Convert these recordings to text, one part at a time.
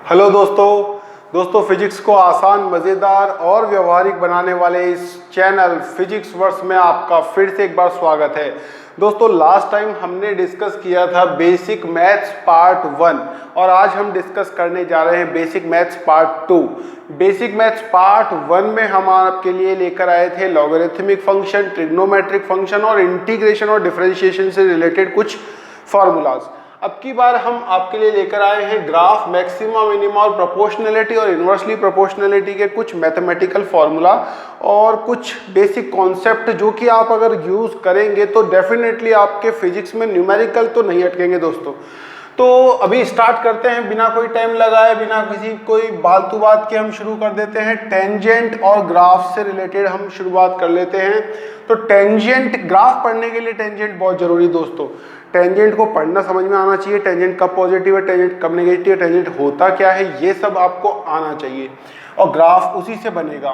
Hello दोस्तों physics को आसान, मज़ेदार और व्यवहारिक बनाने वाले इस चैनल फिजिक्स वर्स में आपका फिर से एक बार स्वागत है। दोस्तों लास्ट टाइम हमने डिस्कस किया था बेसिक मैथ्स पार्ट 1 और आज हम डिस्कस करने जा रहे हैं basic maths part 2। Basic maths part 1 में हम आपके लिए लेकर आए थे लॉगरिथमिक फंक्शन, ट्रिग्नोमेट्रिक फंक्शन और इंटीग्रेशन और डिफरेंशिएशन से रिलेटेड कुछ फार्मूलाज। अब की बार हम आपके लिए लेकर आए हैं ग्राफ, मैक्सिमा, मिनिमा और प्रोपोर्शनैलिटी और इन्वर्सली प्रोपोर्शनैलिटी के कुछ मैथमेटिकल फार्मूला और कुछ बेसिक कॉन्सेप्ट जो कि आप अगर यूज़ करेंगे तो डेफिनेटली आपके फिजिक्स में न्यूमेरिकल तो नहीं अटकेंगे दोस्तों। तो अभी स्टार्ट करते हैं, बिना कोई टाइम लगाए, बिना किसी कोई फालतू बात के हम शुरू कर देते हैं। टेंजेंट और ग्राफ से रिलेटेड हम शुरुआत कर लेते हैं। तो टेंजेंट, ग्राफ पढ़ने के लिए टेंजेंट बहुत जरूरी दोस्तों। टेंजेंट को पढ़ना समझ में आना चाहिए, टेंजेंट कब पॉजिटिव है, टेंजेंट कब नेगेटिव है, टेंजेंट होता क्या है, ये सब आपको आना चाहिए और ग्राफ उसी से बनेगा।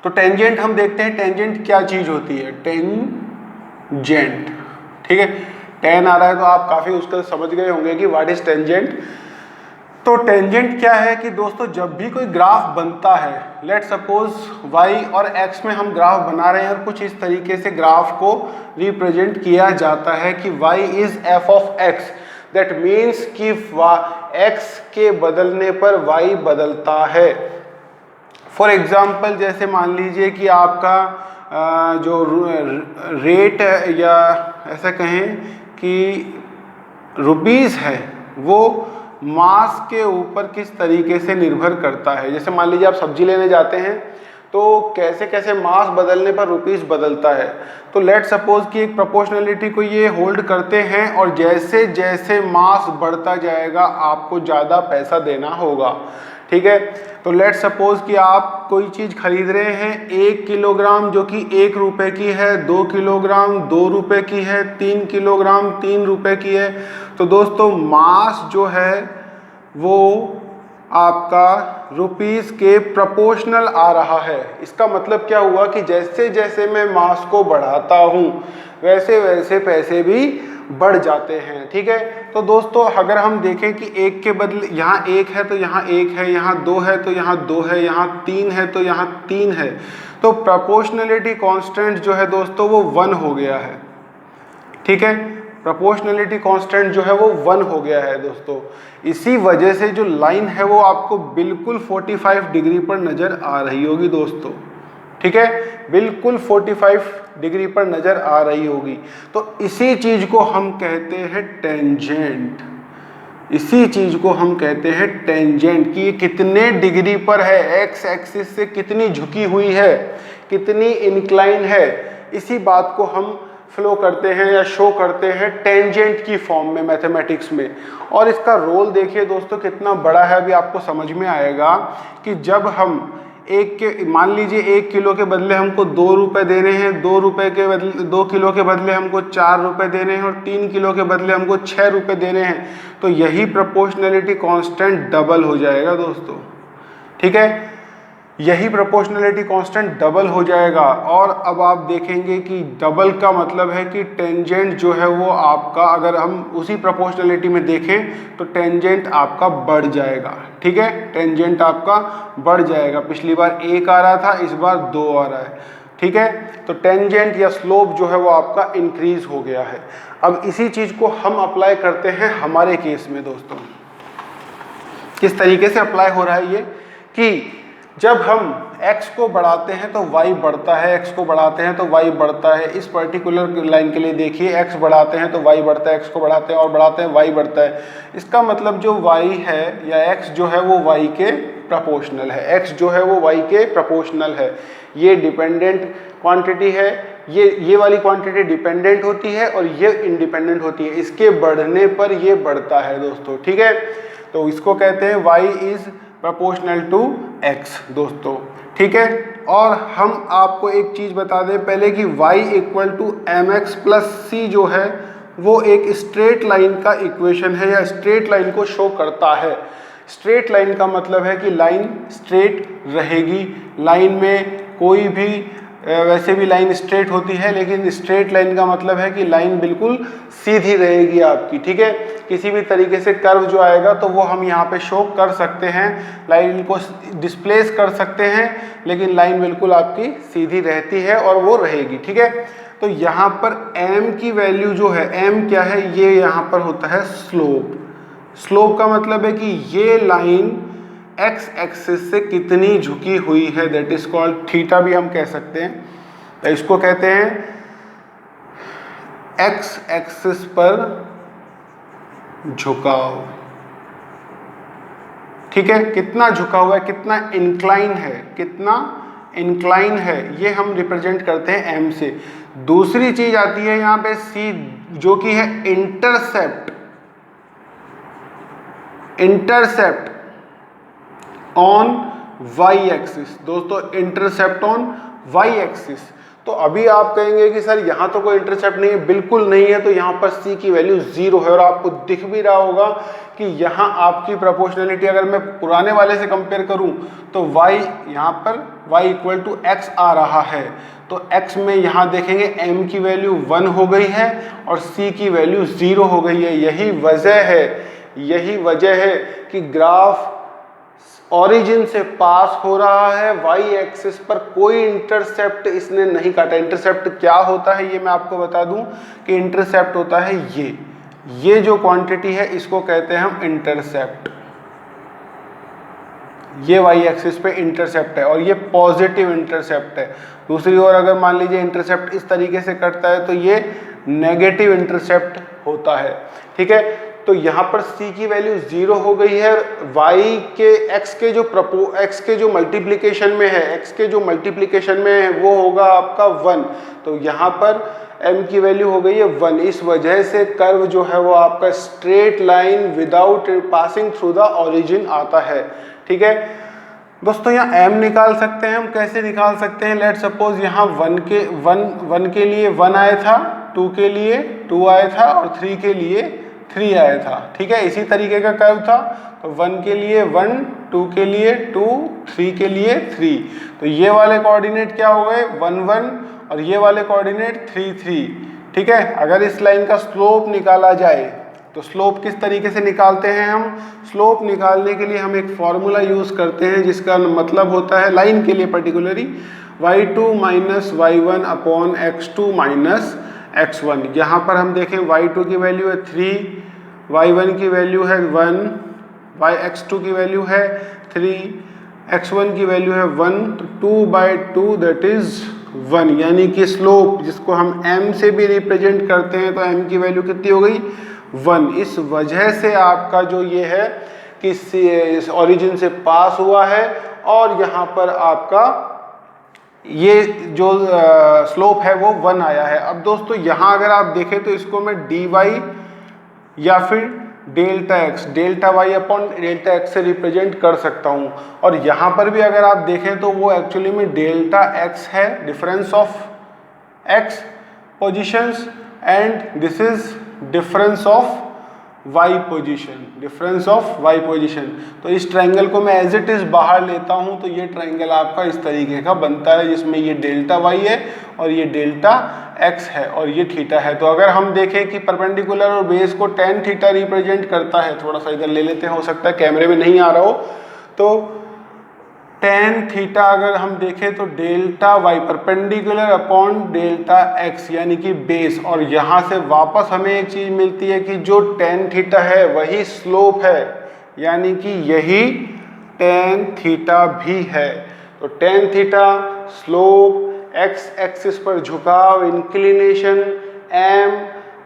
तो टेंजेंट हम देखते हैं, टेंजेंट क्या चीज होती है। टेंजेंट, ठीक है, टेन आ रहा है तो आप काफी उसका समझ गए होंगे कि व्हाट इज टेंजेंट। तो टेंजेंट क्या है कि दोस्तों जब भी कोई ग्राफ बनता है, लेट सपोज y और x में हम ग्राफ बना रहे हैं और कुछ इस तरीके से ग्राफ को रिप्रेजेंट किया जाता है कि y is f of x, that means कि x के बदलने पर y बदलता है। फॉर एग्जाम्पल जैसे मान लीजिए कि आपका जो रेट या ऐसा कहें कि रुपीस है वो मास के ऊपर किस तरीके से निर्भर करता है। जैसे मान लीजिए आप सब्जी लेने जाते हैं तो कैसे कैसे मास बदलने पर रुपीस बदलता है। तो लेट सपोज कि एक प्रोपोर्शनैलिटी को ये होल्ड करते हैं और जैसे जैसे मास बढ़ता जाएगा आपको ज़्यादा पैसा देना होगा, ठीक है। तो लेट सपोज कि आप कोई चीज़ खरीद रहे हैं 1 किलोग्राम जो कि 1 रुपये की है, 2 किलोग्राम 2 रुपये की है, 3 किलोग्राम 3 रुपये की है। तो दोस्तों मास जो है वो आपका रुपीस के प्रोपोर्शनल आ रहा है। इसका मतलब क्या हुआ कि जैसे जैसे मैं मास को बढ़ाता हूँ वैसे वैसे पैसे भी बढ़ जाते हैं, ठीक है। तो दोस्तों अगर हम देखें कि एक के बदले यहाँ एक है तो यहाँ एक है, यहाँ दो है तो यहाँ दो है, यहाँ तीन है तो यहाँ तीन है, तो प्रोपोर्शनैलिटी कांस्टेंट जो है दोस्तों वो 1 हो गया है, ठीक है। प्रोपोर्शनैलिटी कांस्टेंट जो है वो 1 हो गया है दोस्तों। इसी वजह से जो लाइन है वो आपको बिल्कुल 45 डिग्री पर नज़र आ रही होगी दोस्तों, ठीक है, बिल्कुल 45 डिग्री पर नज़र आ रही होगी। तो इसी चीज़ को हम कहते हैं टेंजेंट, इसी चीज़ को हम कहते हैं टेंजेंट कि ये कितने डिग्री पर है, एक्स एक्सिस से कितनी झुकी हुई है, कितनी इंक्लाइन है, इसी बात को हम फ्लो करते हैं या शो करते हैं टेंजेंट की फॉर्म में मैथमेटिक्स में। और इसका रोल देखिए दोस्तों कितना बड़ा है, अभी आपको समझ में आएगा कि जब हम मान लीजिए 1 किलो के बदले हमको 2 रुपये देने हैं, 2 रुपये के बदले 2 किलो के बदले हमको 4 रुपये देने हैं और 3 किलो के बदले हमको 6 रुपये देने हैं, तो यही प्रोपोर्शनैलिटी कांस्टेंट डबल हो जाएगा दोस्तों, ठीक है, यही प्रोपोर्शनैलिटी कांस्टेंट डबल हो जाएगा। और अब आप देखेंगे कि डबल का मतलब है कि टेंजेंट जो है वो आपका, अगर हम उसी प्रोपोर्शनैलिटी में देखें तो टेंजेंट आपका बढ़ जाएगा, ठीक है, टेंजेंट आपका बढ़ जाएगा। पिछली बार 1 आ रहा था, इस बार 2 आ रहा है, ठीक है। तो टेंजेंट या स्लोप जो है वो आपका इंक्रीज हो गया है। अब इसी चीज़ को हम अप्लाई करते हैं हमारे केस में दोस्तों। किस तरीके से अप्लाई हो रहा है ये कि जब हम x को बढ़ाते हैं तो y बढ़ता है, x को बढ़ाते हैं तो y बढ़ता है। इस पर्टिकुलर लाइन के लिए देखिए x बढ़ाते हैं तो y बढ़ता है, x को बढ़ाते हैं और बढ़ाते हैं y बढ़ता है। इसका मतलब जो y है या x जो है वो y के प्रोपोर्शनल है, x जो है वो y के प्रोपोर्शनल है। ये डिपेंडेंट क्वांटिटी है, ये वाली क्वांटिटी डिपेंडेंट होती है और ये इंडिपेंडेंट होती है, इसके बढ़ने पर ये बढ़ता है दोस्तों, ठीक है। तो इसको कहते हैं y is proportional to x दोस्तों, ठीक है। और हम आपको एक चीज़ बता दें पहले कि y equal to mx plus c जो है वो एक स्ट्रेट लाइन का इक्वेशन है या स्ट्रेट लाइन को शो करता है। स्ट्रेट लाइन का मतलब है कि लाइन स्ट्रेट रहेगी, लाइन में कोई भी वैसे भी लाइन स्ट्रेट होती है, लेकिन स्ट्रेट लाइन का मतलब है कि लाइन बिल्कुल सीधी रहेगी आपकी, ठीक है। किसी भी तरीके से कर्व जो आएगा तो वो हम यहाँ पे शो कर सकते हैं, लाइन को डिस्प्लेस कर सकते हैं, लेकिन लाइन बिल्कुल आपकी सीधी रहती है और वो रहेगी, ठीक है। तो यहाँ पर m की वैल्यू जो है, m क्या है, ये यहाँ पर होता है स्लोप। स्लोप का मतलब है कि ये लाइन x एक्सिस से कितनी झुकी हुई है, दैट इज कॉल्ड थीटा भी हम कह सकते हैं। तो इसको कहते हैं x एक्सिस पर झुकाव, ठीक है। कितना झुका हुआ है, कितना इंक्लाइन है, कितना इंक्लाइन है, ये हम रिप्रेजेंट करते हैं m से। दूसरी चीज आती है यहाँ पे c, जो कि है intercept. Intercept on y axis, दोस्तों इंटरसेप्ट ऑन y एक्सिस। तो अभी आप कहेंगे कि सर यहाँ तो कोई इंटरसेप्ट नहीं है, बिल्कुल नहीं है। तो यहाँ पर c की वैल्यू 0 है, और आपको दिख भी रहा होगा कि यहाँ आपकी प्रोपोर्शनलिटी अगर मैं पुराने वाले से कंपेयर करूँ तो y यहाँ पर y इक्वल टू x आ रहा है। तो x में यहाँ देखेंगे m की वैल्यू 1 हो गई है और c की वैल्यू 0 हो गई है। यही वजह है कि ग्राफ ओरिजिन से पास हो रहा है, y एक्सिस पर कोई इंटरसेप्ट इसने नहीं काटा। इंटरसेप्ट क्या होता है ये मैं आपको बता दूं कि इंटरसेप्ट होता है ये जो क्वांटिटी है इसको कहते हैं हम इंटरसेप्ट। ये y एक्सिस पे इंटरसेप्ट है और ये पॉजिटिव इंटरसेप्ट है। दूसरी ओर अगर मान लीजिए इंटरसेप्ट इस तरीके से कटता है तो ये नेगेटिव इंटरसेप्ट होता है, ठीक है। तो यहाँ पर c की वैल्यू 0 हो गई है, y के x के जो मल्टीप्लिकेशन में है वो होगा आपका 1। तो यहाँ पर m की वैल्यू हो गई है 1। इस वजह से कर्व जो है वो आपका straight line without passing through the origin आता है, ठीक है। दोस्तों यहाँ m निकाल सकते हैं हम, कैसे निकाल सकते हैं। लेट सपोज यहाँ 1 के लिए 1 आया था, 2 के लिए 2 आया था और 3 के लिए 3 आया था, ठीक है। इसी तरीके का कर्व था, तो 1 के लिए 1, 2 के लिए 2, 3 के लिए 3। तो ये वाले कोऑर्डिनेट क्या हो गए 1 1 और ये वाले कोऑर्डिनेट 3 3, ठीक है। अगर इस लाइन का स्लोप निकाला जाए तो स्लोप किस तरीके से निकालते हैं हम। स्लोप निकालने के लिए हम एक फॉर्मूला यूज करते हैं जिसका मतलब होता है लाइन के लिए particularly y2 minus y1 upon x2 minus x1। यहाँ पर हम देखें y2 की वैल्यू है 3, y1 की वैल्यू है 1, x2 की वैल्यू है 3, x1 की वैल्यू है 1। तो 2/2 दैट इज 1, यानी कि स्लोप जिसको हम m से भी रिप्रेजेंट करते हैं तो m की वैल्यू कितनी हो गई 1। इस वजह से आपका जो ये है कि इस ओरिजिन से पास हुआ है और यहाँ पर आपका ये जो स्लोप है वो 1 आया है। अब दोस्तों यहाँ अगर आप देखें तो इसको मैं dy या फिर delta y upon delta x से रिप्रेजेंट कर सकता हूँ। और यहाँ पर भी अगर आप देखें तो वो एक्चुअली में डेल्टा x है, difference of x positions, and this is difference of y position. तो इस ट्रायंगल को मैं एज इट इज बाहर लेता हूं तो ये ट्रायंगल आपका इस तरीके का बनता है जिसमें ये डेल्टा y है और ये डेल्टा x है और ये थीटा है। तो अगर हम देखें कि परपेंडिकुलर और बेस को tan थीटा रिप्रेजेंट करता है, थोड़ा सा इधर ले लेते हैं, हो सकता है कैमरे में नहीं आ रहा हो, तो tan थीटा अगर हम देखें तो delta y perpendicular upon delta x यानी कि बेस। और यहाँ से वापस हमें एक चीज मिलती है कि जो tan थीटा है वही स्लोप है, यानी कि यही tan थीटा भी है। तो tan theta, slope, x axis पर झुकाव, इंक्लिनेशन, m,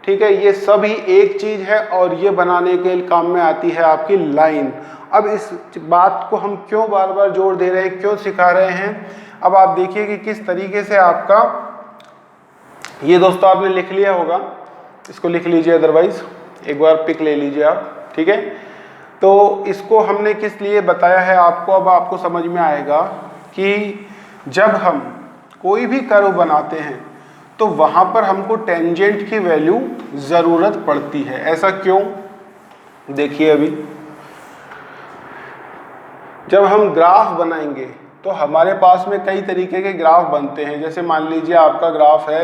ठीक है, ये सभी एक चीज है और ये बनाने के काम में आती है आपकी लाइन। अब इस बात को हम क्यों बार बार जोर दे रहे हैं, क्यों सिखा रहे हैं, अब आप देखिए कि किस तरीके से आपका ये दोस्तों आपने लिख लिया होगा, इसको लिख लीजिए, अदरवाइज एक बार पिक ले लीजिए आप, ठीक है। तो इसको हमने किस लिए बताया है आपको, अब आपको समझ में आएगा कि जब हम कोई भी कर्व बनाते हैं तो वहाँ पर हमको टेंजेंट की वैल्यू ज़रूरत पड़ती है। ऐसा क्यों, देखिए अभी जब हम ग्राफ बनाएंगे तो हमारे पास में कई तरीके के ग्राफ बनते हैं। जैसे मान लीजिए आपका ग्राफ है,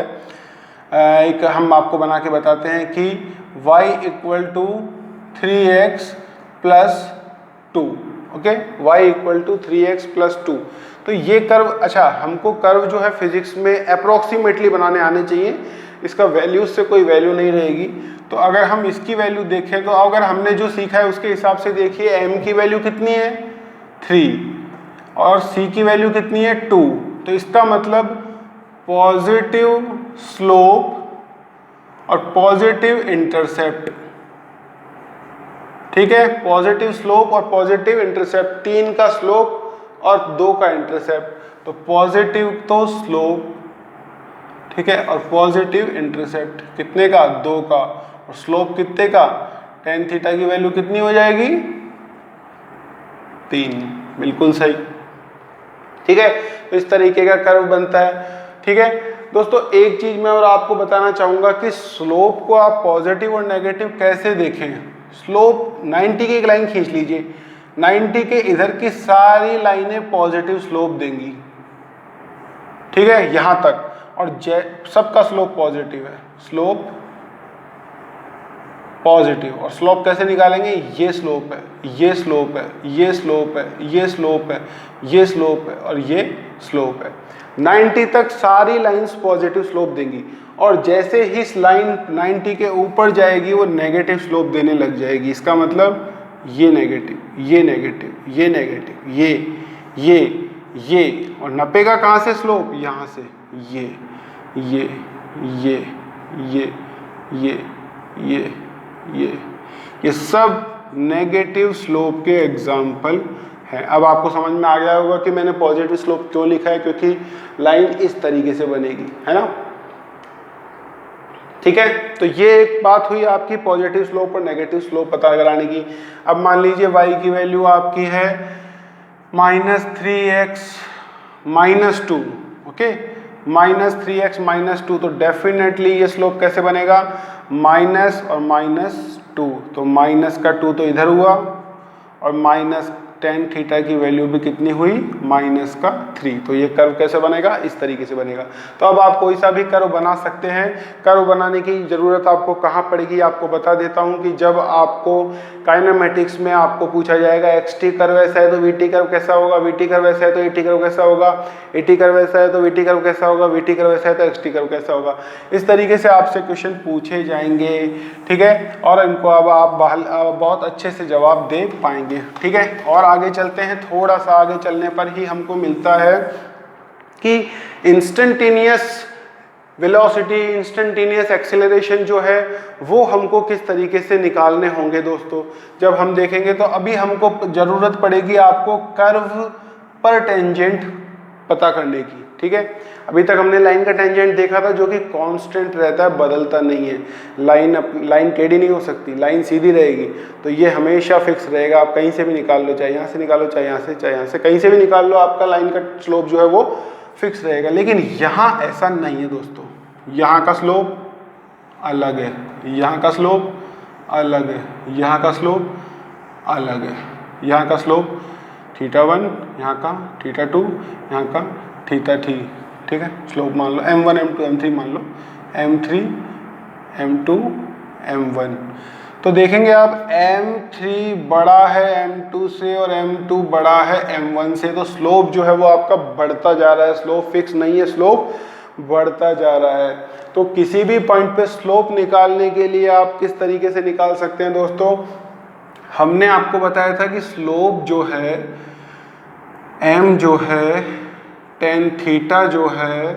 एक हम आपको बना के बताते हैं कि y equal to 3x plus 2, okay, y equal to 3x plus 2। तो ये कर्व, अच्छा हमको कर्व जो है फिजिक्स में अप्रोक्सीमेटली बनाने आने चाहिए, इसका वैल्यूज से कोई वैल्यू नहीं रहेगी। तो अगर हम इसकी वैल्यू देखें तो अगर हमने जो सीखा है उसके हिसाब से देखिए, m की वैल्यू कितनी है 3 और c की वैल्यू कितनी है 2। तो इसका मतलब पॉजिटिव स्लोप और पॉजिटिव इंटरसेप्ट, ठीक है, पॉजिटिव स्लोप और पॉजिटिव इंटरसेप्ट, 3 का स्लोप और 2 का इंटरसेप्ट। तो पॉजिटिव तो स्लोप, ठीक है, और पॉजिटिव इंटरसेप्ट कितने का 2 का, और स्लोप कितने का, tan थीटा की वैल्यू कितनी हो जाएगी 3, बिल्कुल सही, ठीक है। तो इस तरीके का कर्व बनता है, ठीक है दोस्तों। एक चीज मैं और आपको बताना चाहूंगा कि स्लोप को आप पॉजिटिव और नेगेटिव कैसे देखें। स्लोप 90 की एक लाइन खींच लीजिए, 90 के इधर की सारी लाइनें पॉजिटिव स्लोप देंगी, ठीक है, यहां तक, और सबका स्लोप पॉजिटिव है, स्लोप पॉजिटिव। और स्लोप कैसे निकालेंगे, ये स्लोप है, ये स्लोप है, ये स्लोप है, ये स्लोप है, ये स्लोप है और ये स्लोप है। 90 तक सारी लाइंस पॉजिटिव स्लोप देंगी, और जैसे ही इस लाइन 90 के ऊपर जाएगी वो नेगेटिव स्लोप देने लग जाएगी। इसका मतलब ये नेगेटिव, ये नेगेटिव, ये नेगेटिव, ये, और नपेगा कहाँ से स्लोप, यहाँ से, ये ये ये ये ये ये ये सब नेगेटिव स्लोप के एग्जाम्पल हैं। अब आपको समझ में आ गया होगा कि मैंने पॉजिटिव स्लोप क्यों लिखा है, क्योंकि लाइन इस तरीके से बनेगी, है ना, ठीक है। तो ये एक बात हुई आपकी पॉजिटिव स्लोप और नेगेटिव स्लोप पता लगाने की। अब मान लीजिए y की वैल्यू आपकी है -3x - 2, ओके, -3x - 2, तो डेफिनेटली ये स्लोप कैसे बनेगा, माइनस और -2, तो माइनस का 2 तो इधर हुआ, और माइनस tan थीटा की वैल्यू भी कितनी हुई -3। तो ये कर्व कैसे बनेगा, इस तरीके से बनेगा। तो अब आप कोई सा भी कर्व बना सकते हैं। कर्व बनाने की ज़रूरत आपको कहाँ पड़ेगी, आपको बता देता हूँ कि जब आपको काइनेमेटिक्स में आपको पूछा जाएगा xt कर्व ऐसा है तो vt कर्व कैसा होगा, vt कर्व ऐसा है तो at कर्व कैसा होगा, at कर्व ऐसा है तो vt कर्व कैसा होगा, vt कर्व ऐसा है तो xt कर्व कैसा होगा। इस तरीके से आपसे क्वेश्चन पूछे जाएंगे, ठीक है, और इनको अब आप बहुत अच्छे से जवाब दे पाएंगे, ठीक है। और आगे चलते हैं, थोड़ा सा आगे चलने पर ही हमको मिलता है कि इंस्टेंटेनियस वेलोसिटी, इंस्टेंटेनियस एक्सेलरेशन जो है वो हमको किस तरीके से निकालने होंगे दोस्तों। जब हम देखेंगे तो अभी हमको ज़रूरत पड़ेगी आपको कर्व पर टेंजेंट पता करने की, ठीक है। अभी तक हमने लाइन का टेंजेंट देखा था जो कि कांस्टेंट रहता है, बदलता नहीं है। लाइन टेढ़ी नहीं हो सकती, लाइन सीधी रहेगी, तो ये हमेशा फिक्स रहेगा। आप कहीं से भी निकाल लो, चाहे यहाँ से निकालो, चाहे यहाँ से, चाहे यहाँ से, कहीं से भी निकाल लो, आपका लाइन का स्लोप जो है वो फिक्स रहेगा। लेकिन यहाँ ऐसा नहीं है दोस्तों, यहाँ का स्लोप अलग है, यहाँ का स्लोप अलग है, यहाँ का स्लोप अलग है, यहाँ का स्लोप θ1, यहाँ का θ2, यहाँ का θ3, ठीक है। स्लोप मान लो m1 m2 m3 मान लो, m3 m2 m1। तो देखेंगे आप m3 बड़ा है m2 से और m2 बड़ा है m1 से, तो स्लोप जो है वो आपका बढ़ता जा रहा है, स्लोप फिक्स नहीं है, स्लोप बढ़ता जा रहा है। तो किसी भी पॉइंट पे स्लोप निकालने के लिए आप किस तरीके से निकाल सकते हैं दोस्तों, हमने आपको बताया था कि स्लोप जो है m जो है tan थीटा जो है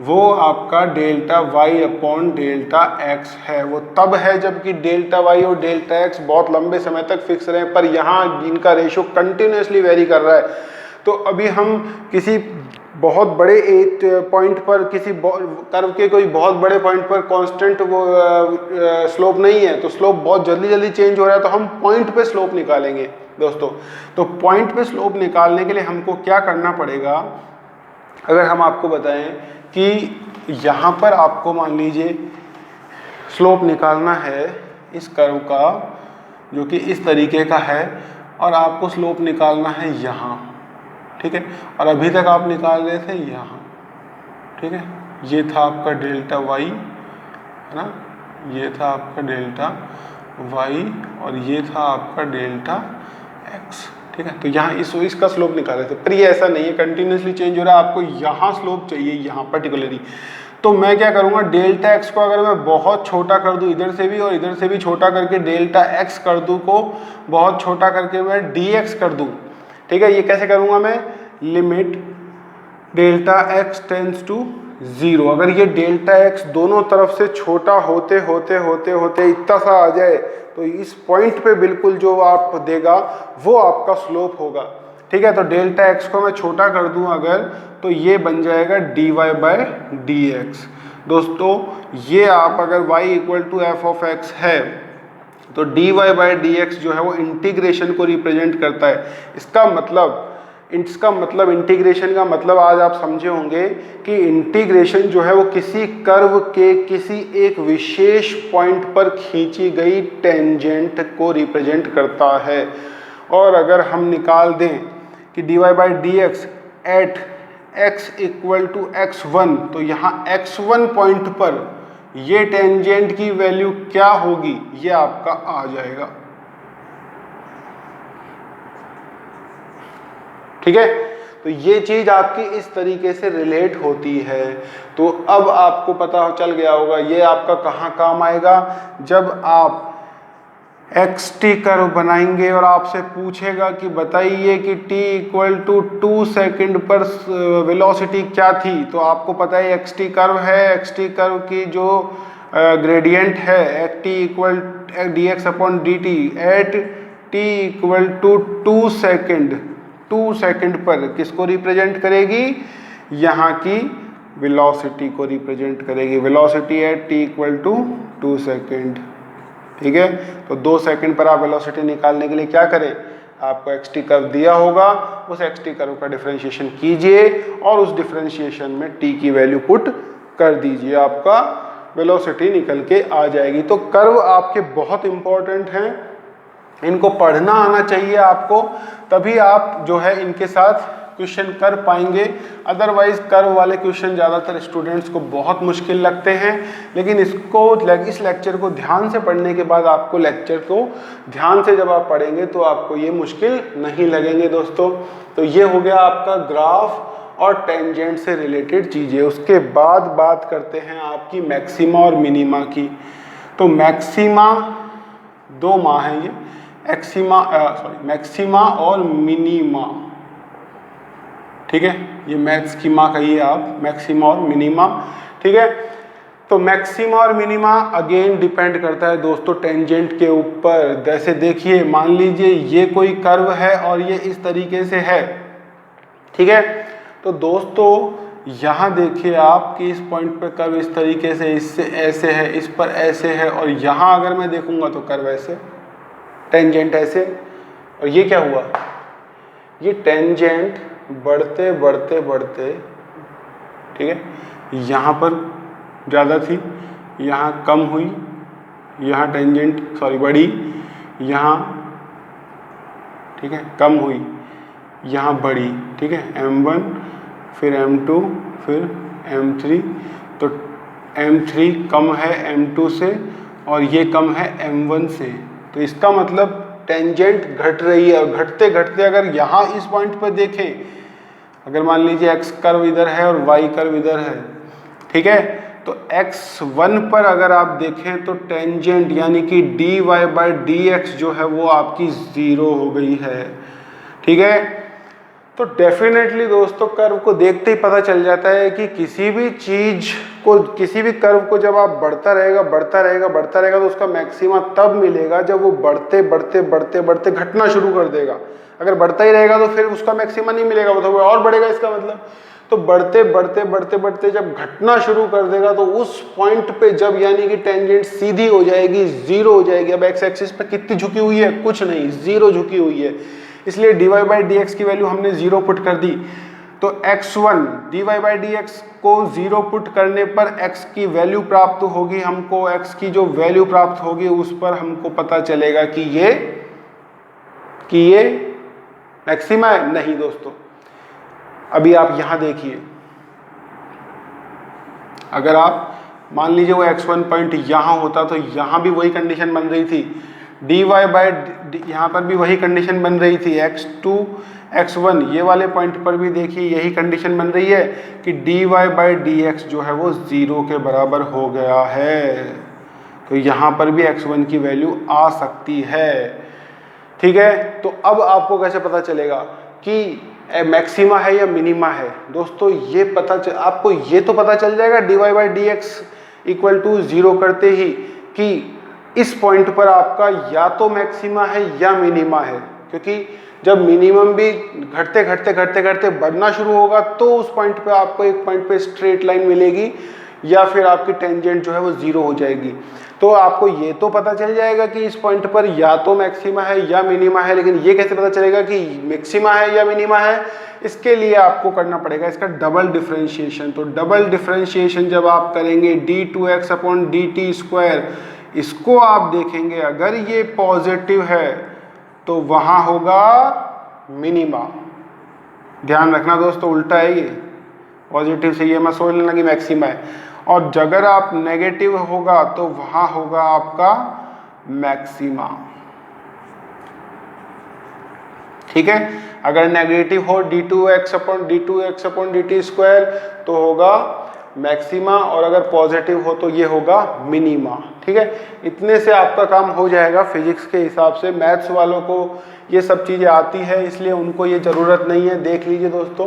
वो आपका delta y upon delta x है। वो तब है जबकि डेल्टा y और डेल्टा x बहुत लंबे समय तक फिक्स रहे, पर यहाँ इनका रेशो कंटिन्यूसली वेरी कर रहा है। तो अभी हम किसी बहुत बड़े एक पॉइंट पर, किसी कर्व के कोई बहुत बड़े पॉइंट पर कांस्टेंट वो स्लोप नहीं है, तो स्लोप बहुत जल्दी जल्दी चेंज हो रहा है, तो हम पॉइंट पे स्लोप निकालेंगे दोस्तों। तो पॉइंट पे स्लोप निकालने के लिए हमको क्या करना पड़ेगा, अगर हम आपको बताएं कि यहाँ पर आपको मान लीजिए स्लोप निकालना है इस कर्व का जो कि इस तरीके का है, और आपको स्लोप निकालना है यहाँ, ठीक है। और अभी तक आप निकाल रहे थे यहाँ, ठीक है, ये था आपका डेल्टा वाई, है ना, ये था आपका डेल्टा वाई और ये था आपका डेल्टा एक्स, ठीक है। तो यहाँ इसका स्लोप निकाले थे, पर ये ऐसा नहीं है, कंटिन्यूसली चेंज हो रहा है, आपको यहाँ स्लोप चाहिए, यहाँ पर्टिकुलरली। तो मैं क्या करूँगा, डेल्टा एक्स को अगर मैं बहुत छोटा कर दूँ इधर से भी और इधर से भी छोटा करके डेल्टा एक्स कर दूँ को बहुत छोटा करके मैं डी एक्स कर दूँ, ठीक है। ये कैसे करूँगा मैं, limit delta x tends to 0, अगर ये डेल्टा एक्स दोनों तरफ से छोटा होते होते होते होते इतना सा आ जाए तो इस पॉइंट पे बिल्कुल जो आप देगा वो आपका स्लोप होगा, ठीक है। तो डेल्टा एक्स को मैं छोटा कर दूं अगर, तो ये बन जाएगा dy बाय डी एक्स। दोस्तों ये आप अगर y equal to f of x है तो dy बाय डी एक्स जो है वो इंटीग्रेशन को रिप्रेजेंट करता है। इसका मतलब इंटीग्रेशन का मतलब आज आप समझे होंगे कि इंटीग्रेशन जो है वो किसी कर्व के किसी एक विशेष पॉइंट पर खींची गई टेंजेंट को रिप्रेजेंट करता है। और अगर हम निकाल दें कि dy by d x at x equal to x1, तो यहाँ x1 पॉइंट पर ये टेंजेंट की वैल्यू क्या होगी, ये आपका आ जाएगा, ठीक है। तो ये चीज आपकी इस तरीके से रिलेट होती है। तो अब आपको पता चल गया होगा ये आपका कहाँ काम आएगा, जब आप xt कर्व बनाएंगे और आपसे पूछेगा कि बताइए कि t इक्वल टू 2 सेकेंड पर वेलोसिटी क्या थी, तो आपको पता है xt कर्व है, xt कर्व की जो ग्रेडियंट है t equal d x upon d t at t equal to 2 second पर किसको रिप्रेजेंट करेगी, यहाँ की वेलोसिटी को रिप्रेजेंट करेगी, velocity at t equal to 2 second, ठीक है। तो 2 सेकंड पर आप वेलोसिटी निकालने के लिए क्या करें, आपको xt कर्व दिया होगा, उस xt कर्व का डिफरेंशिएशन कीजिए और उस डिफरेंशिएशन में t की वैल्यू पुट कर दीजिए, आपका वेलोसिटी निकल के आ जाएगी। तो कर्व आपके बहुत इंपॉर्टेंट हैं, इनको पढ़ना आना चाहिए आपको, तभी आप जो है इनके साथ क्वेश्चन कर पाएंगे। अदरवाइज कर्व वाले क्वेश्चन ज़्यादातर स्टूडेंट्स को बहुत मुश्किल लगते हैं, लेकिन इस लेक्चर को ध्यान से पढ़ने के बाद आपको लेक्चर को ध्यान से जब आप पढ़ेंगे तो आपको ये मुश्किल नहीं लगेंगे दोस्तों। तो ये हो गया आपका ग्राफ और टेंजेंट से रिलेटेड चीज़ें। उसके बाद बात करते हैं आपकी मैक्सिमा और मिनिमा की। तो मैक्सिमा 2 माह हैं ये, मैक्सिमा और मिनिमा, ठीक है, ये मैथ्स की माँ कहिए आप, मैक्सिमा और मिनिमा, ठीक है। तो मैक्सिमा और मिनिमा अगेन डिपेंड करता है दोस्तों टेंजेंट के ऊपर। जैसे देखिए, मान लीजिए ये कोई कर्व है और ये इस तरीके से है, ठीक है। तो दोस्तों यहाँ देखिए आप कि इस पॉइंट पर कर्व इस तरीके से, इससे ऐसे है, इस पर ऐसे है, और यहाँ अगर मैं देखूंगा तो कर्व ऐसे, टेंजेंट ऐसे, और ये क्या हुआ, ये टेंजेंट बढ़ते बढ़ते बढ़ते, ठीक है, यहाँ पर ज़्यादा थी, यहाँ कम हुई, यहाँ टेंजेंट बढ़ी, यहाँ, ठीक है, कम हुई, यहाँ बढ़ी, ठीक है, m1 फिर m2 फिर m3। तो m3 कम है m2 से और ये कम है m1 से। तो इसका मतलब टेंजेंट घट रही है, और घटते घटते अगर यहाँ इस पॉइंट पर देखें, अगर मान लीजिए x कर्व इधर है और y कर्व इधर है, ठीक है, तो x1 पर अगर आप देखें तो टेंजेंट यानी कि dy बाई डी एक्स जो है वो आपकी 0 हो गई है, ठीक है। तो डेफिनेटली दोस्तों कर्व को देखते ही पता चल जाता है कि किसी भी चीज को, किसी भी कर्व को जब आप बढ़ता रहेगा तो उसका मैक्सिमा तब मिलेगा जब वो बढ़ते बढ़ते बढ़ते बढ़ते घटना शुरू कर देगा। अगर बढ़ता ही रहेगा तो फिर उसका मैक्सिमा नहीं मिलेगा, वो तो और बढ़ेगा, इसका मतलब। तो बढ़ते बढ़ते बढ़ते बढ़ते जब घटना शुरू कर देगा तो उस पॉइंट पे जब यानी कि टेंजेंट सीधी हो जाएगी, 0 हो जाएगी। अब एक्स एक्सिस पे कितनी झुकी हुई है, कुछ नहीं, 0 झुकी हुई है, इसलिए dy बाई डी एक्स की वैल्यू हमने 0 पुट कर दी। तो x1 dy by d x को 0 पुट करने पर x की वैल्यू प्राप्त होगी हमको, x की जो वैल्यू प्राप्त होगी उस पर हमको पता चलेगा कि ये मैक्सिमा है। नहीं दोस्तों, अभी आप यहाँ देखिए, अगर आप मान लीजिए वो x1 पॉइंट यहाँ होता तो यहाँ भी वही कंडीशन बन रही थी, dy बाय यहाँ पर भी वही कंडीशन बन रही थी, x2 x1 ये वाले पॉइंट पर भी देखिए यही कंडीशन बन रही है कि dy बाय dx जो है वो 0 के बराबर हो गया है। तो यहाँ पर भी x1 की वैल्यू आ सकती है। ठीक है, तो अब आपको कैसे पता चलेगा कि मैक्सिमा है या मिनिमा है? दोस्तों ये आपको ये तो पता चल जाएगा dy by d x equal to 0 करते ही कि इस पॉइंट पर आपका या तो मैक्सिमा है या मिनिमा है, क्योंकि जब मिनिमम भी घटते घटते घटते घटते बढ़ना शुरू होगा तो उस पॉइंट पे आपको एक पॉइंट पे स्ट्रेट लाइन मिलेगी या फिर आपकी टेंजेंट जो है वो 0 हो जाएगी। तो आपको ये तो पता चल जाएगा कि इस पॉइंट पर या तो मैक्सिमा है या मिनिमा है, लेकिन ये कैसे पता चलेगा कि मैक्सिमा है या मिनिमा है? इसके लिए आपको करना पड़ेगा इसका डबल डिफरेंशिएशन। तो डबल डिफरेंशिएशन जब आप करेंगे d2x अपॉन dt स्क्वायर, इसको आप देखेंगे अगर ये पॉजिटिव है तो वहाँ होगा मिनिमा। ध्यान रखना दोस्तों, उल्टा है ये, पॉजिटिव से ये मत सोच लेना कि मैक्सिमा है, और अगर आप नेगेटिव होगा तो वहां होगा आपका मैक्सिमा। ठीक है, अगर नेगेटिव हो d2x अपॉन dt स्क्वायर तो होगा मैक्सिमा, और अगर पॉजिटिव हो तो ये होगा मिनिमा। ठीक है, इतने से आपका काम हो जाएगा फिजिक्स के हिसाब से। मैथ्स वालों को ये सब चीज़ें आती है इसलिए उनको ये ज़रूरत नहीं है। देख लीजिए दोस्तों,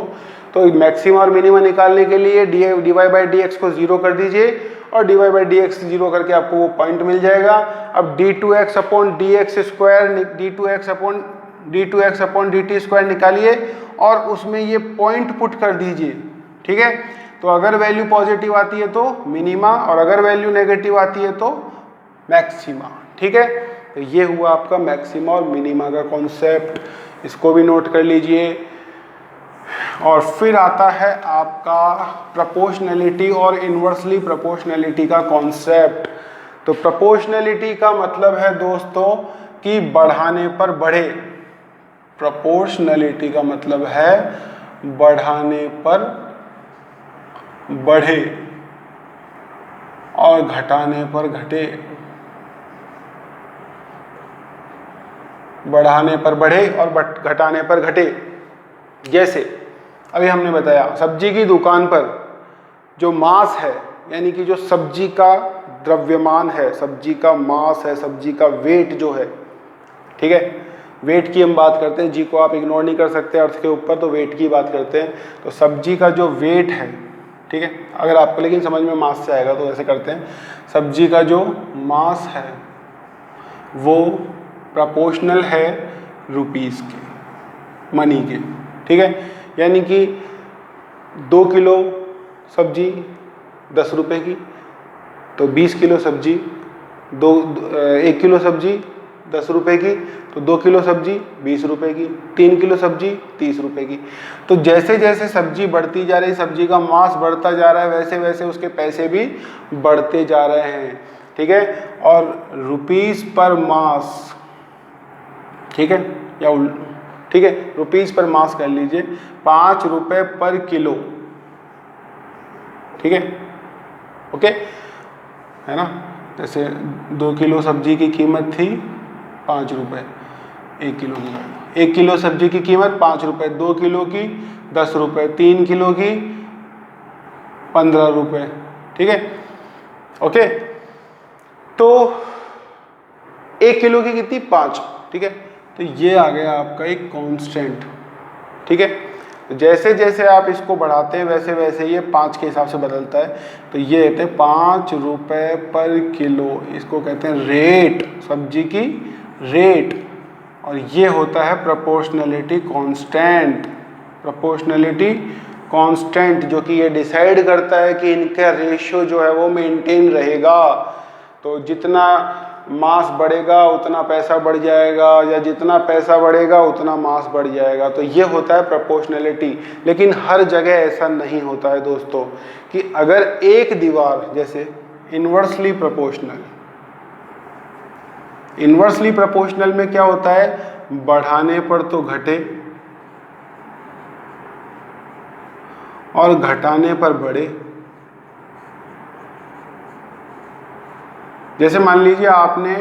तो मैक्सिमा और मिनिमा निकालने के लिए dy बाई डी एक्स को 0 कर दीजिए और dy बाई डी एक्स 0 करके आपको वो पॉइंट मिल जाएगा। अब d2x upon D x square d2x upon dt square निकालिए और उसमें ये पॉइंट पुट कर दीजिए। ठीक है, तो अगर वैल्यू पॉजिटिव आती है तो मिनिमा और अगर वैल्यू नेगेटिव आती है तो मैक्सिमा। ठीक है, तो ये हुआ आपका मैक्सिमा और मिनिमा का कॉन्सेप्ट, इसको भी नोट कर लीजिए। और फिर आता है आपका प्रोपोर्शनैलिटी और इन्वर्सली प्रोपोर्शनैलिटी का कॉन्सेप्ट। तो प्रोपोर्शनैलिटी का मतलब है दोस्तों कि बढ़ाने पर बढ़े। प्रोपोर्शनैलिटी का मतलब है बढ़ाने पर बढ़े और घटाने पर घटे। बढ़ाने पर बढ़े और घटाने पर घटे। जैसे अभी हमने बताया सब्जी की दुकान पर जो मास है, यानी कि जो सब्जी का द्रव्यमान है, सब्जी का मास है, सब्जी का वेट जो है, ठीक है, वेट की हम बात करते हैं, जी को आप इग्नोर नहीं कर सकते अर्थ के ऊपर, तो वेट की बात करते हैं। तो सब्जी का जो वेट है, ठीक है, अगर आपको लेकिन समझ में मास से आएगा तो ऐसे करते हैं, सब्जी का जो मास है वो प्रोपोर्शनल है रुपीस के, मनी के। ठीक है, यानी कि 2 किलो सब्जी 10 रुपये की, तो 20 किलो सब्जी 1 किलो सब्जी 10 रुपये की, तो 2 किलो सब्जी 20 रुपये की, 3 किलो सब्जी 30 रुपये की। तो जैसे जैसे सब्जी बढ़ती जा रही, सब्जी का मास बढ़ता जा रहा है, वैसे वैसे उसके पैसे भी बढ़ते जा रहे हैं। ठीक है, और रुपीस पर मास, ठीक है, या ठीक है, रुपीस पर मास कर लीजिए, 5 रुपये पर किलो। ठीक है, ओके, है ना। जैसे 2 किलो सब्जी की कीमत थी 5 रुपये, 1 किलो की, 1 किलो सब्जी की कीमत 5 रुपये, 2 किलो की 10 रुपये, 3 किलो की 15 रुपये। ठीक है, ओके, तो 1 किलो की कितनी 5। ठीक है, तो ये आ गया आपका एक कांस्टेंट। ठीक है, तो जैसे जैसे आप इसको बढ़ाते हैं वैसे वैसे ये 5 के हिसाब से बदलता है। तो ये कहते हैं 5 रुपये पर किलो, इसको कहते हैं रेट, सब्जी की रेट। और ये होता है प्रोपोर्शनैलिटी कांस्टेंट। प्रोपोर्शनैलिटी कांस्टेंट जो कि ये डिसाइड करता है कि इनका रेशियो जो है वो मेंटेन रहेगा। तो जितना मास बढ़ेगा उतना पैसा बढ़ जाएगा, या जितना पैसा बढ़ेगा उतना मास बढ़ जाएगा। तो ये होता है प्रोपोर्शनैलिटी। लेकिन हर जगह ऐसा नहीं होता है दोस्तों, कि अगर एक दीवार, जैसे इन्वर्सली प्रोपोर्शनल, इन्वर्सली प्रोपोर्शनल में क्या होता है, बढ़ाने पर तो घटे और घटाने पर बढ़े। जैसे मान लीजिए आपने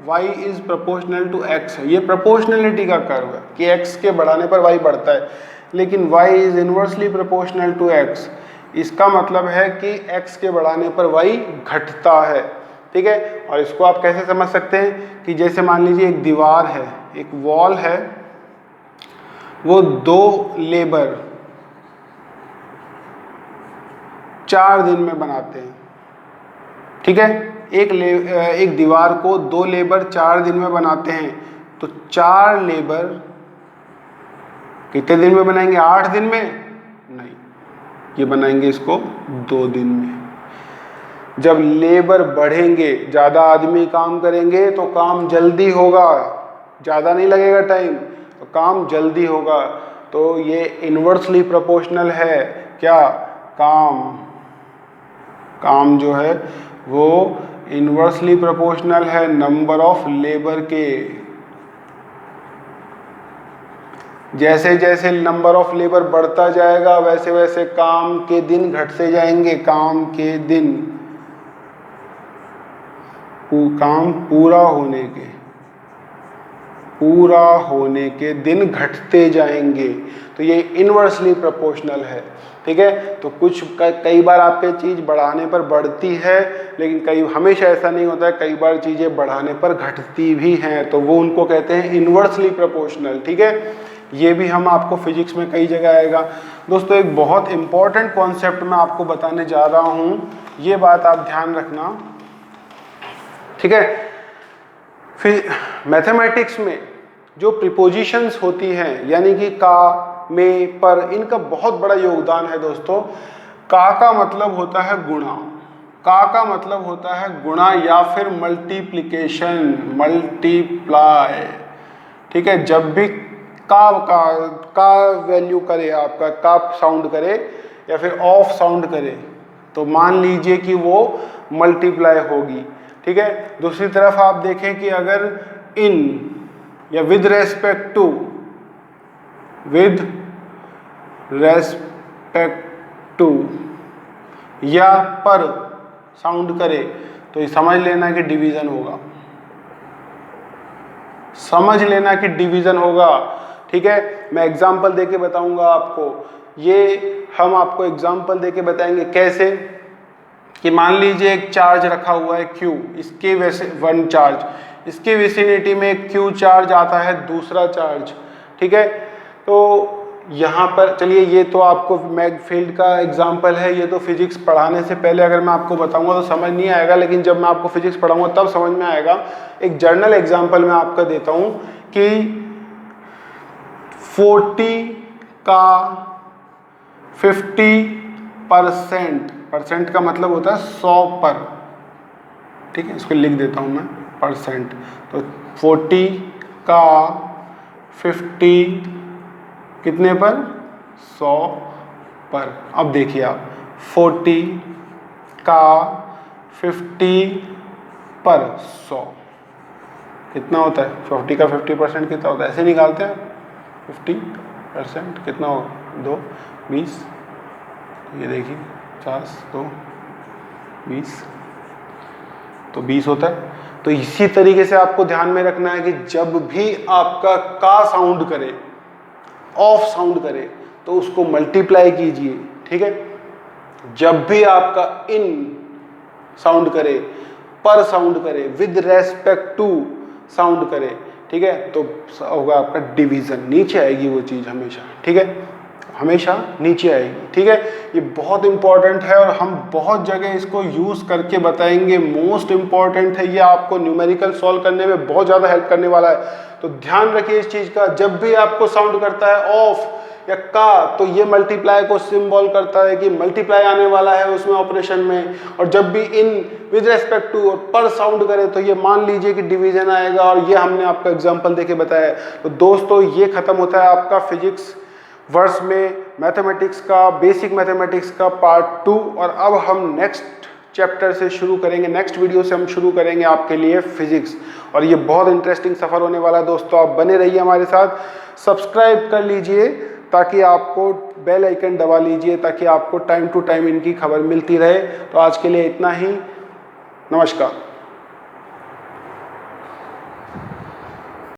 y is proportional to x है, ये प्रोपोर्शनलिटी का कर्व है कि x के बढ़ाने पर y बढ़ता है, लेकिन y is inversely proportional to x, इसका मतलब है कि x के बढ़ाने पर y घटता है। ठीक है, और इसको आप कैसे समझ सकते हैं कि जैसे मान लीजिए एक दीवार है, एक वॉल है, वो 2 लेबर 4 दिन में बनाते हैं। ठीक है, एक दीवार को 2 लेबर 4 दिन में बनाते हैं, तो 4 लेबर कितने दिन में बनाएंगे? 8 दिन में? नहीं, ये बनाएंगे इसको 2 दिन में। जब लेबर बढ़ेंगे, ज़्यादा आदमी काम करेंगे तो काम जल्दी होगा, ज़्यादा नहीं लगेगा टाइम, तो काम जल्दी होगा। तो ये इन्वर्सली प्रोपोर्शनल है क्या? काम जो है वो इन्वर्सली प्रोपोर्शनल है नंबर ऑफ लेबर के। जैसे जैसे नंबर ऑफ लेबर बढ़ता जाएगा वैसे वैसे काम के दिन घटते जाएंगे। काम पूरा होने के दिन घटते जाएंगे, तो ये इन्वर्सली प्रोपोर्शनल है। ठीक है, तो कई बार आपके चीज़ बढ़ाने पर बढ़ती है, लेकिन हमेशा ऐसा नहीं होता है, कई बार चीज़ें बढ़ाने पर घटती भी हैं, तो वो उनको कहते हैं इन्वर्सली प्रोपोर्शनल। ठीक है, ये भी हम आपको फिजिक्स में कई जगह आएगा। दोस्तों एक बहुत इंपॉर्टेंट कॉन्सेप्ट मैं आपको बताने जा रहा हूँ, ये बात आप ध्यान रखना। ठीक है, फिर मैथमेटिक्स में जो प्रीपोजिशंस होती हैं, यानी कि का, में, पर, इनका बहुत बड़ा योगदान है दोस्तों। का मतलब होता है गुणा, का मतलब होता है गुणा या फिर मल्टीप्लिकेशन, मल्टीप्लाई। ठीक है, जब भी का वैल्यू करे, आपका का साउंड करे या फिर ऑफ साउंड करे, तो मान लीजिए कि वो मल्टीप्लाई होगी। ठीक है, दूसरी तरफ आप देखें कि अगर इन या विद रेस्पेक्ट टू या पर साउंड करे, तो ये समझ लेना कि डिवीजन होगा। ठीक है, मैं एग्जाम्पल देके बताऊंगा आपको। ये हम आपको एग्जाम्पल देके बताएंगे कैसे, कि मान लीजिए एक चार्ज रखा हुआ है Q, इसके वैसे 1 चार्ज, इसके विसिनिटी में एक Q चार्ज आता है, दूसरा चार्ज। ठीक है, तो यहाँ पर चलिए, ये तो आपको मैग फील्ड का एग्जाम्पल है, ये तो फिजिक्स पढ़ाने से पहले अगर मैं आपको बताऊंगा तो समझ नहीं आएगा, लेकिन जब मैं आपको फिजिक्स पढ़ाऊंगा तब समझ में आएगा। एक जर्नल एग्जाम्पल मैं आपका देता हूँ कि 40 का 50%, परसेंट का मतलब होता है 100 पर। ठीक है, इसको लिख देता हूँ मैं परसेंट, तो 40 का 50 कितने पर? 100 पर। अब देखिए आप, 40 का 50 पर 100 कितना होता है? 40 का 50% कितना होता है? ऐसे निकालते हैं, 50% कितना होगा? 2, 20, ये देखिए 50, 2, 20, तो 20 होता है। तो इसी तरीके से आपको ध्यान में रखना है कि जब भी आपका का साउंड करे, ऑफ साउंड करे, तो उसको मल्टीप्लाई कीजिए। ठीक है, जब भी आपका इन साउंड करे, पर साउंड करे, विद रेस्पेक्ट टू साउंड करे, ठीक है, तो होगा आपका डिवीजन, नीचे आएगी वो चीज़ हमेशा। ठीक है, हमेशा नीचे आएगी। ठीक है, ये बहुत इंपॉर्टेंट है और हम बहुत जगह इसको यूज़ करके बताएंगे। मोस्ट इंपॉर्टेंट है, ये आपको न्यूमेरिकल सॉल्व करने में बहुत ज़्यादा हेल्प करने वाला है। तो ध्यान रखिए इस चीज़ का, जब भी आपको साउंड करता है ऑफ या का, तो ये मल्टीप्लाई को सिंबल करता है कि मल्टीप्लाई आने वाला है उसमें ऑपरेशन में। और जब भी इन विद रेस्पेक्ट टू और पर साउंड करे, तो ये मान लीजिए कि डिवीजन आएगा, और ये हमने आपका एग्जाम्पल देके बताया। तो दोस्तों ये खत्म होता है आपका फिजिक्स वर्स में मैथमेटिक्स का, बेसिक मैथमेटिक्स का पार्ट 2। और अब हम नेक्स्ट चैप्टर से शुरू करेंगे, नेक्स्ट वीडियो से हम शुरू करेंगे आपके लिए फिजिक्स, और ये बहुत इंटरेस्टिंग सफ़र होने वाला है दोस्तों। आप बने रहिए हमारे साथ, सब्सक्राइब कर लीजिए ताकि आपको बेल आइकन दबा लीजिए ताकि आपको टाइम टू टाइम इनकी खबर मिलती रहे। तो आज के लिए इतना ही, नमस्कार।